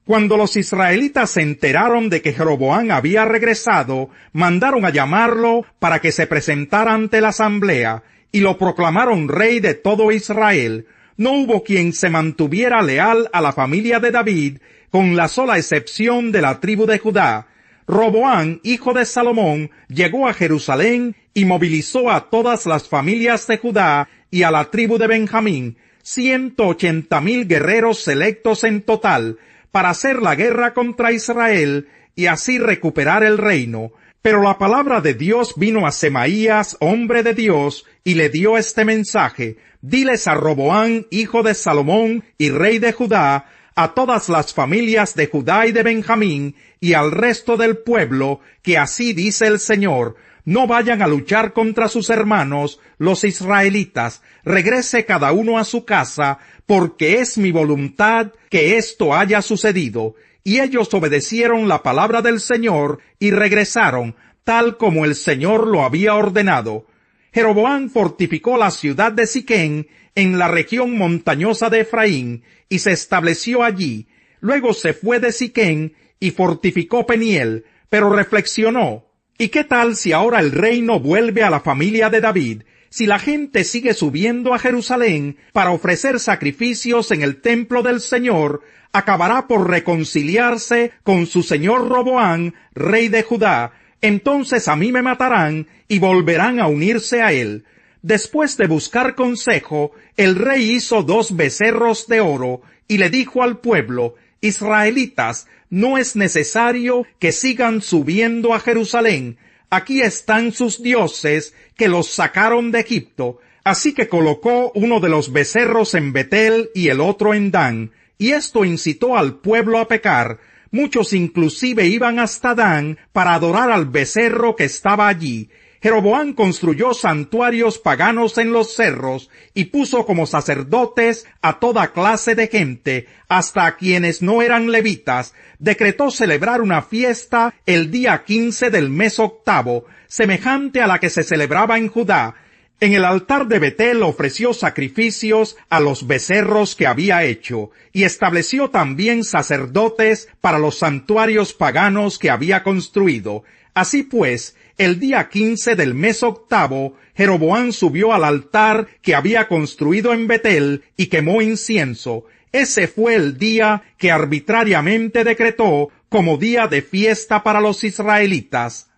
Cuando los israelitas se enteraron de que Jeroboam había regresado, mandaron a llamarlo para que se presentara ante la asamblea, y lo proclamaron rey de todo Israel. No hubo quien se mantuviera leal a la familia de David, con la sola excepción de la tribu de Judá. Roboam, hijo de Salomón, llegó a Jerusalén y movilizó a todas las familias de Judá y a la tribu de Benjamín, 180,000 guerreros selectos en total, para hacer la guerra contra Israel y así recuperar el reino. Pero la palabra de Dios vino a Semaías, hombre de Dios, y le dio este mensaje: diles a Roboam, hijo de Salomón y rey de Judá, a todas las familias de Judá y de Benjamín, y al resto del pueblo, que así dice el Señor: no vayan a luchar contra sus hermanos, los israelitas, regrese cada uno a su casa, porque es mi voluntad que esto haya sucedido. Y ellos obedecieron la palabra del Señor y regresaron, tal como el Señor lo había ordenado. Jeroboam fortificó la ciudad de Siquem en la región montañosa de Efraín y se estableció allí. Luego se fue de Siquem y fortificó Peniel, pero reflexionó: ¿y qué tal si ahora el reino vuelve a la familia de David? Si la gente sigue subiendo a Jerusalén para ofrecer sacrificios en el templo del Señor, acabará por reconciliarse con su señor Roboam, rey de Judá. Entonces a mí me matarán y volverán a unirse a él. Después de buscar consejo, el rey hizo 2 becerros de oro y le dijo al pueblo: israelitas, no es necesario que sigan subiendo a Jerusalén. Aquí están sus dioses que los sacaron de Egipto. Así que colocó uno de los becerros en Betel y el otro en Dan, y esto incitó al pueblo a pecar. Muchos inclusive iban hasta Dan para adorar al becerro que estaba allí. Jeroboam construyó santuarios paganos en los cerros y puso como sacerdotes a toda clase de gente, hasta a quienes no eran levitas. Decretó celebrar una fiesta el día 15 del mes 8, semejante a la que se celebraba en Judá. En el altar de Betel ofreció sacrificios a los becerros que había hecho, y estableció también sacerdotes para los santuarios paganos que había construido. Así pues, el día 15 del mes 8, Jeroboam subió al altar que había construido en Betel y quemó incienso. Ese fue el día que arbitrariamente decretó como día de fiesta para los israelitas.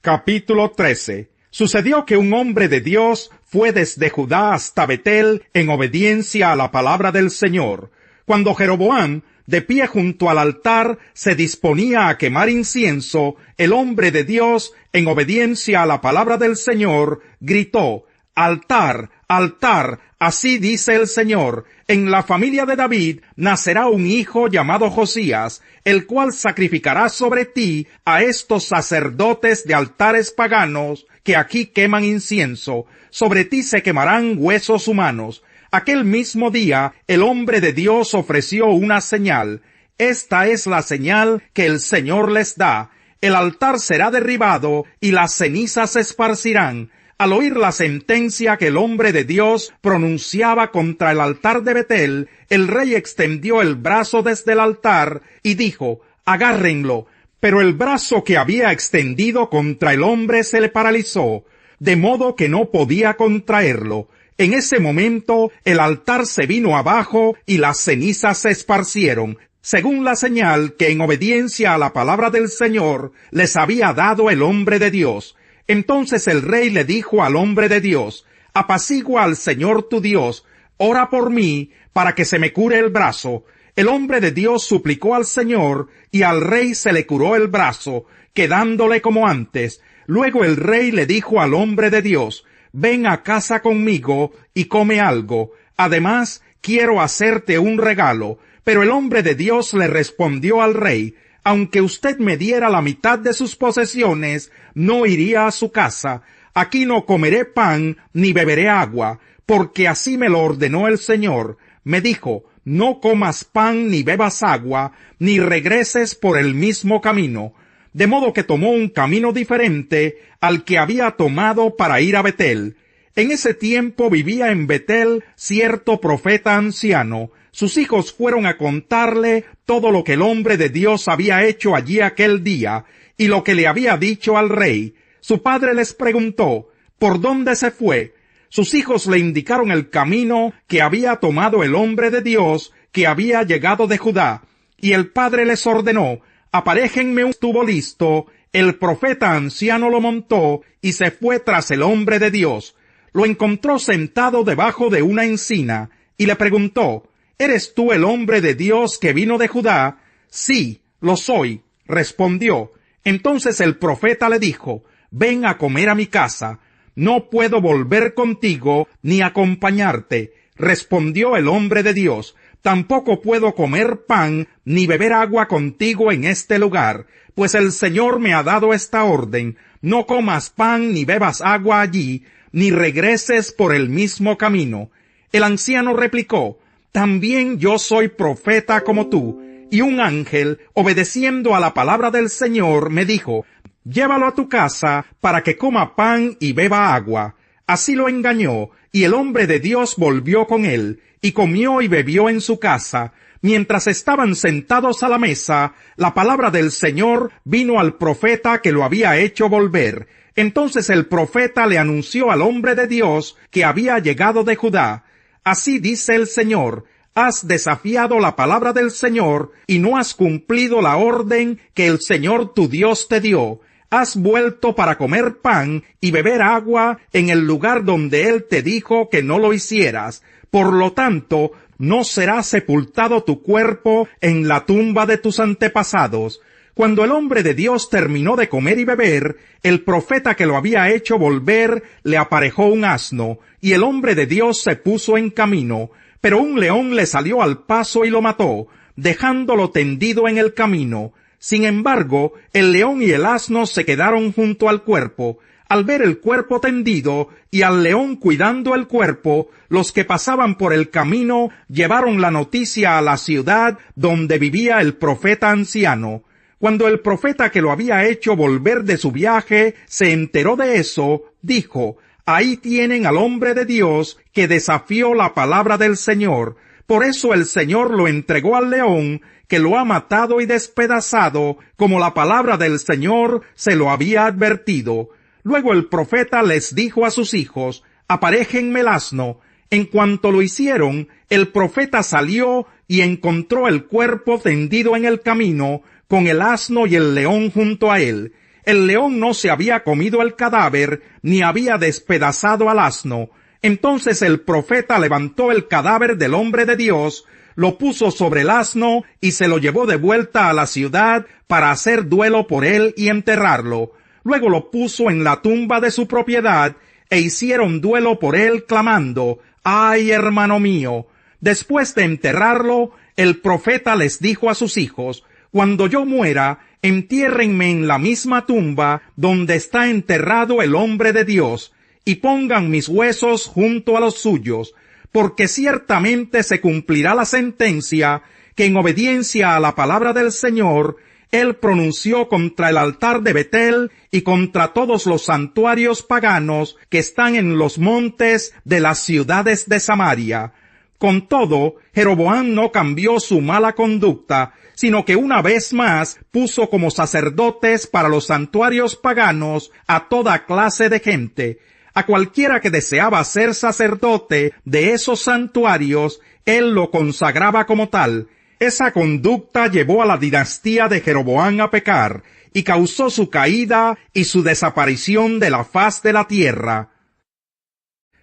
Capítulo 13. Sucedió que un hombre de Dios fue desde Judá hasta Betel en obediencia a la palabra del Señor. Cuando Jeroboam, de pie junto al altar, se disponía a quemar incienso, el hombre de Dios, en obediencia a la palabra del Señor, gritó: altar, altar, así dice el Señor, en la familia de David nacerá un hijo llamado Josías, el cual sacrificará sobre ti a estos sacerdotes de altares paganos que aquí queman incienso. Sobre ti se quemarán huesos humanos. Aquel mismo día el hombre de Dios ofreció una señal. Esta es la señal que el Señor les da: el altar será derribado y las cenizas se esparcirán. Al oír la sentencia que el hombre de Dios pronunciaba contra el altar de Betel, el rey extendió el brazo desde el altar y dijo: agárrenlo. Pero el brazo que había extendido contra el hombre se le paralizó, de modo que no podía contraerlo. En ese momento el altar se vino abajo y las cenizas se esparcieron, según la señal que en obediencia a la palabra del Señor les había dado el hombre de Dios. Entonces el rey le dijo al hombre de Dios: apacigua al Señor tu Dios, ora por mí para que se me cure el brazo. El hombre de Dios suplicó al Señor, y al rey se le curó el brazo, quedándole como antes. Luego el rey le dijo al hombre de Dios: ven a casa conmigo y come algo. Además, quiero hacerte un regalo. Pero el hombre de Dios le respondió al rey: aunque usted me diera la mitad de sus posesiones, no iría a su casa. Aquí no comeré pan ni beberé agua, porque así me lo ordenó el Señor. Me dijo: no comas pan ni bebas agua, ni regreses por el mismo camino. De modo que tomó un camino diferente al que había tomado para ir a Betel. En ese tiempo vivía en Betel cierto profeta anciano, sus hijos fueron a contarle todo lo que el hombre de Dios había hecho allí aquel día y lo que le había dicho al rey. Su padre les preguntó, ¿por dónde se fue? Sus hijos le indicaron el camino que había tomado el hombre de Dios que había llegado de Judá. Y el padre les ordenó, aparéjenme un estuvo listo. El profeta anciano lo montó y se fue tras el hombre de Dios. Lo encontró sentado debajo de una encina y le preguntó, ¿eres tú el hombre de Dios que vino de Judá? Sí, lo soy, respondió. Entonces el profeta le dijo, ven a comer a mi casa. No puedo volver contigo ni acompañarte, respondió el hombre de Dios. Tampoco puedo comer pan ni beber agua contigo en este lugar, pues el Señor me ha dado esta orden, no comas pan ni bebas agua allí, ni regreses por el mismo camino. El anciano replicó, también yo soy profeta como tú, y un ángel, obedeciendo a la palabra del Señor, me dijo, llévalo a tu casa para que coma pan y beba agua. Así lo engañó, y el hombre de Dios volvió con él, y comió y bebió en su casa. Mientras estaban sentados a la mesa, la palabra del Señor vino al profeta que lo había hecho volver. Entonces el profeta le anunció al hombre de Dios que había llegado de Judá. Así dice el Señor, has desafiado la palabra del Señor y no has cumplido la orden que el Señor tu Dios te dio. Has vuelto para comer pan y beber agua en el lugar donde Él te dijo que no lo hicieras. Por lo tanto, no será sepultado tu cuerpo en la tumba de tus antepasados. Cuando el hombre de Dios terminó de comer y beber, el profeta que lo había hecho volver le aparejó un asno, y el hombre de Dios se puso en camino. Pero un león le salió al paso y lo mató, dejándolo tendido en el camino. Sin embargo, el león y el asno se quedaron junto al cuerpo. Al ver el cuerpo tendido y al león cuidando el cuerpo, los que pasaban por el camino llevaron la noticia a la ciudad donde vivía el profeta anciano. Cuando el profeta que lo había hecho volver de su viaje se enteró de eso, dijo, ahí tienen al hombre de Dios que desafió la palabra del Señor. Por eso el Señor lo entregó al león, que lo ha matado y despedazado, como la palabra del Señor se lo había advertido. Luego el profeta les dijo a sus hijos, aparéjenme el asno. En cuanto lo hicieron, el profeta salió y encontró el cuerpo tendido en el camino, con el asno y el león junto a él. El león no se había comido el cadáver, ni había despedazado al asno. Entonces el profeta levantó el cadáver del hombre de Dios, lo puso sobre el asno y se lo llevó de vuelta a la ciudad para hacer duelo por él y enterrarlo. Luego lo puso en la tumba de su propiedad e hicieron duelo por él clamando, ¡ay, hermano mío! Después de enterrarlo, el profeta les dijo a sus hijos, cuando yo muera, entiérrenme en la misma tumba donde está enterrado el hombre de Dios, y pongan mis huesos junto a los suyos, porque ciertamente se cumplirá la sentencia que en obediencia a la palabra del Señor, Él pronunció contra el altar de Betel y contra todos los santuarios paganos que están en los montes de las ciudades de Samaria. Con todo, Jeroboam no cambió su mala conducta, sino que una vez más puso como sacerdotes para los santuarios paganos a toda clase de gente. A cualquiera que deseaba ser sacerdote de esos santuarios, él lo consagraba como tal. Esa conducta llevó a la dinastía de Jeroboam a pecar, y causó su caída y su desaparición de la faz de la tierra.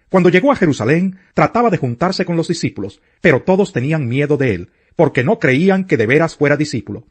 Cuando llegó a Jerusalén, trataba de juntarse con los discípulos, pero todos tenían miedo de él, porque no creían que de veras fuera discípulo.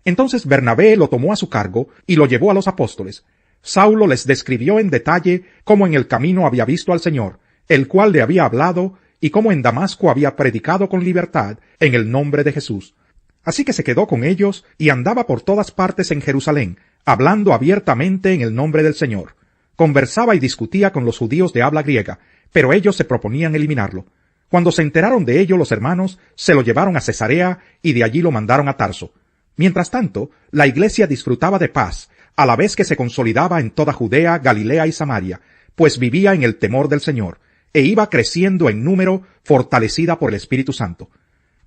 Entonces Bernabé lo tomó a su cargo y lo llevó a los apóstoles. Saulo les describió en detalle cómo en el camino había visto al Señor, el cual le había hablado, y cómo en Damasco había predicado con libertad en el nombre de Jesús. Así que se quedó con ellos y andaba por todas partes en Jerusalén, hablando abiertamente en el nombre del Señor. Conversaba y discutía con los judíos de habla griega, pero ellos se proponían eliminarlo. Cuando se enteraron de ello los hermanos, se lo llevaron a Cesarea y de allí lo mandaron a Tarso. Mientras tanto, la iglesia disfrutaba de paz, a la vez que se consolidaba en toda Judea, Galilea y Samaria, pues vivía en el temor del Señor, e iba creciendo en número, fortalecida por el Espíritu Santo.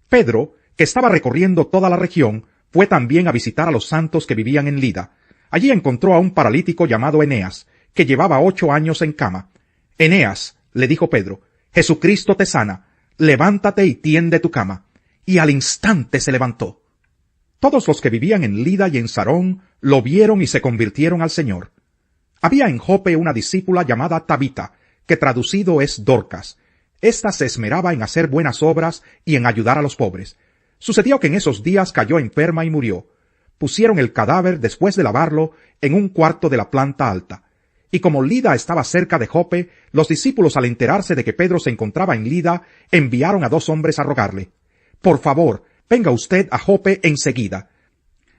Pedro, que estaba recorriendo toda la región, fue también a visitar a los santos que vivían en Lida. Allí encontró a un paralítico llamado Eneas, que llevaba 8 años en cama. «Eneas», le dijo Pedro, «Jesucristo te sana, levántate y tiende tu cama». Y al instante se levantó. Todos los que vivían en Lida y en Sarón lo vieron y se convirtieron al Señor. Había en Jope una discípula llamada Tabita, que traducido es Dorcas. Esta se esmeraba en hacer buenas obras y en ayudar a los pobres. Sucedió que en esos días cayó enferma y murió. Pusieron el cadáver, después de lavarlo, en un cuarto de la planta alta. Y como Lida estaba cerca de Jope, los discípulos, al enterarse de que Pedro se encontraba en Lida, enviaron a 2 hombres a rogarle: «Por favor, venga usted a Jope enseguida».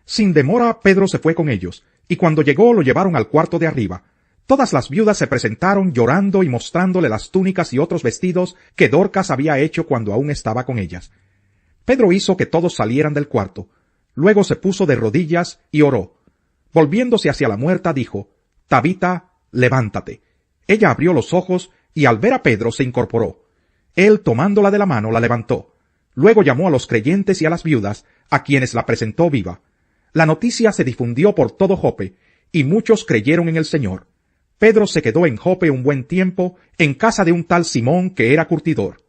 Sin demora, Pedro se fue con ellos, y cuando llegó lo llevaron al cuarto de arriba. Todas las viudas se presentaron llorando y mostrándole las túnicas y otros vestidos que Dorcas había hecho cuando aún estaba con ellas. Pedro hizo que todos salieran del cuarto. Luego se puso de rodillas y oró. Volviéndose hacia la muerta, dijo: «Tabita, levántate». Ella abrió los ojos y al ver a Pedro se incorporó. Él, tomándola de la mano, la levantó. Luego llamó a los creyentes y a las viudas, a quienes la presentó viva. La noticia se difundió por todo Jope, y muchos creyeron en el Señor. Pedro se quedó en Jope un buen tiempo, en casa de un tal Simón que era curtidor.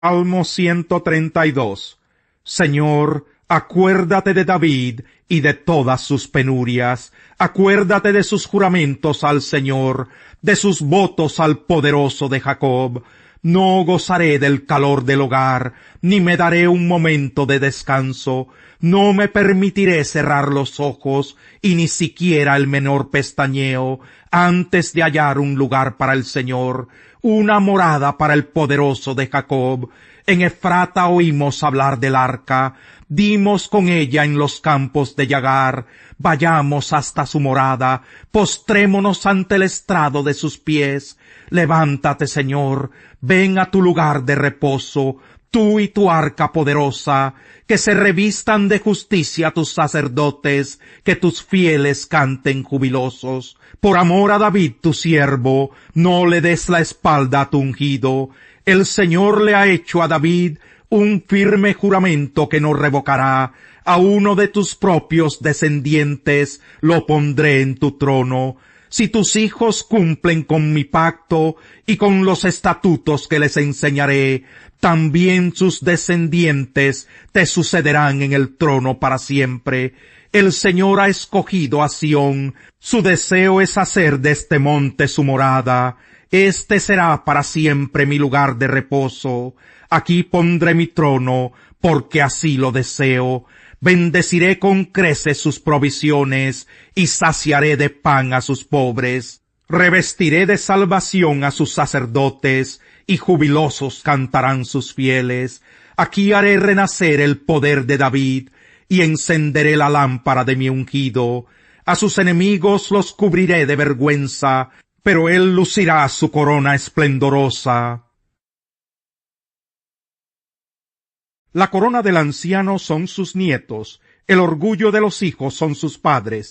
Salmo 132. Señor, acuérdate de David y de todas sus penurias. Acuérdate de sus juramentos al Señor, de sus votos al poderoso de Jacob. No gozaré del calor del hogar, ni me daré un momento de descanso. No me permitiré cerrar los ojos, y ni siquiera el menor pestañeo, antes de hallar un lugar para el Señor, una morada para el poderoso de Jacob. En Efrata oímos hablar del arca, dimos con ella en los campos de Yagar. Vayamos hasta su morada, postrémonos ante el estrado de sus pies. Levántate, Señor, ven a tu lugar de reposo, tú y tu arca poderosa, que se revistan de justicia tus sacerdotes, que tus fieles canten jubilosos. Por amor a David tu siervo, no le des la espalda a tu ungido. El Señor le ha hecho a David un firme juramento que no revocará. A uno de tus propios descendientes lo pondré en tu trono. Si tus hijos cumplen con mi pacto y con los estatutos que les enseñaré, también sus descendientes te sucederán en el trono para siempre. El Señor ha escogido a Sión, su deseo es hacer de este monte su morada. Este será para siempre mi lugar de reposo. Aquí pondré mi trono, porque así lo deseo. Bendeciré con creces sus provisiones, y saciaré de pan a sus pobres. Revestiré de salvación a sus sacerdotes, y jubilosos cantarán sus fieles. Aquí haré renacer el poder de David, y encenderé la lámpara de mi ungido. A sus enemigos los cubriré de vergüenza, pero él lucirá su corona esplendorosa. La corona del anciano son sus nietos, el orgullo de los hijos son sus padres.